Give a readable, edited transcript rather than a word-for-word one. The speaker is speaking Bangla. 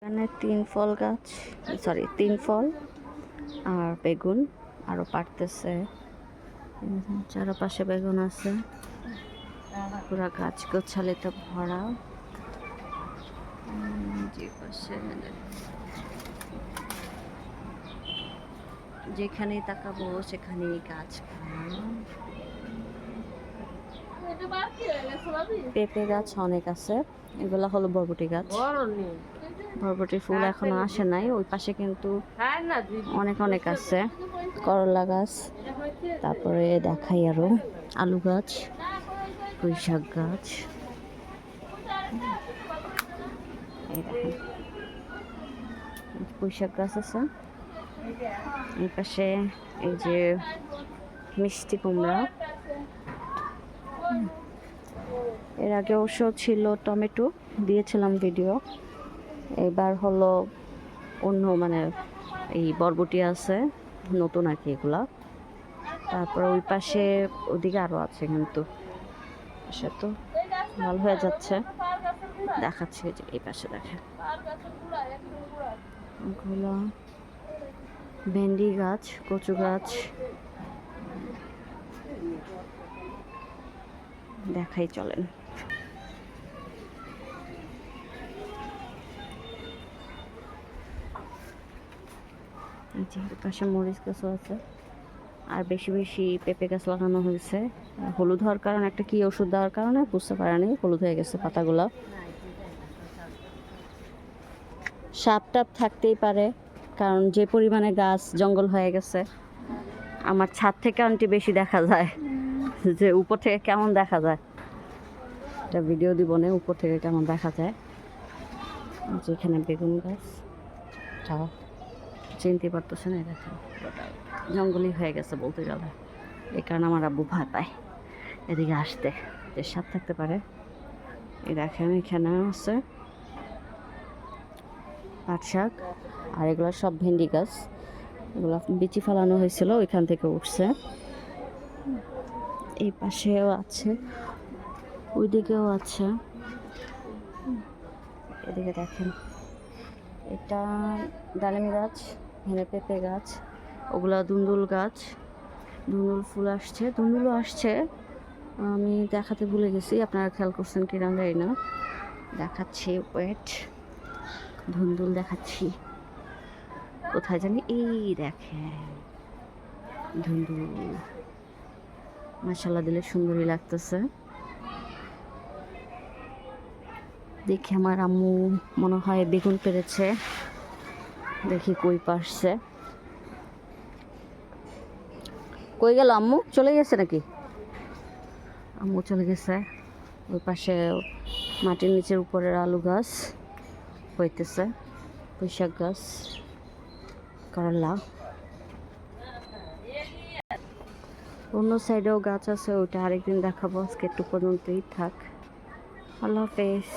এখানে তিন ফল আর বেগুন আরো পারতেছে। চারপাশে বেগুন আছে, পুরা গাছ গোছালিতে ভরা। যে পাশে যেখানেই তাকাবো সেখানেই গাছ। পেঁপে গাছ অনেক আছে, এগুলা হলো বরবটি গাছ। বরবটি ফুল এখনো আসে নাই, ওই পাশে কিন্তু অনেক অনেক আছে। করলা গাছ, তারপরে দেখাই আরো আলু গাছ, পুঁই শাক গাছ। এই দেখেন পুঁই শাক গাছ আছে। এই পাশে এই যে মিষ্টি কুমড়া। এর আগে অবশ্য ছিল টমেটো, দিয়েছিলাম ভিডিও। এবার হলো অন্য মানে এই বরবটি আছে নতুন আর কি এগুলা। তারপর ওই পাশে ওদিকে আরো আছে, কিন্তু সে তো লাল হয়ে যাচ্ছে। দেখাচ্ছি যে এই পাশে দেখেন ওগুলো ভেন্ডি গাছ, কচু গাছ। দেখাই চলেন। পাশে মরিচ গাছও আছে, আর বেশি বেশি পেঁপে গাছ লাগানো হয়েছে। হলুদ হওয়ার কারণে, একটা কি ওষুধ দেওয়ার কারণে বুঝতে পারেনি, হলুদ হয়ে গেছে পাতাগুলো। সাপ টাপ থাকতেই পারে, কারণ যে পরিমাণে গাছ জঙ্গল হয়ে গেছে। আমার ছাদ থেকে আনটি বেশি দেখা যায়, যে উপর থেকে কেমন দেখা যায় এটা ভিডিও দিব না, উপর থেকে কেমন দেখা যায়। যেখানে বেগুন গাছ চিনতে পারতেছে না, দেখেন জঙ্গলই হয়ে গেছে বলতে গেলে। এই কারণে আমার আব্বু ভয় পায় এদিকে আসতে, যে সাপ থাকতে পারে। এই দেখেন এখানে আছে পাট শাক, আর এগুলো সব ভেন্ডি গাছ। এগুলো বিচি ফেলানো হয়েছিল, ওইখান থেকে উঠছে। এই পাশেও আছে, ওইদিকেও আছে। এদিকে দেখেন এটা ডালিম গাছ, এখানে পেঁপে গাছ, ওগুলা দুন্দুল গাছ। দুন্দুল ফুল আসছে, দুন্দুলও আসছে, আমি দেখাতে ভুলে গেছি, আপনারা খেয়াল করছেন কি না জানি না। দেখাচ্ছি, ওয়েট, ধুন্দুল দেখাচ্ছি কোথায় জানি। এই দেখেন ধুন্দুল, মাশাআল্লাহ দিলে সুন্দরই লাগতেছে। দেখি আমার আম্মু মনে হয় বেগুন পেরেছে, দেখি কই পারছে। কই গেল আম্মু? চলে গেছে নাকি? আম্মু চলে গেছে। ওই পাশে মাটির নিচের উপরের আলু গাছ হইতেছে, পুঁই শাক গাছ, করলা। অন্য সাইডেও গাছ আছে, ওইটা আরেকদিন দেখাবো। আজকে একটু পর্যন্তই থাক। আল্লাহ হাফেজ।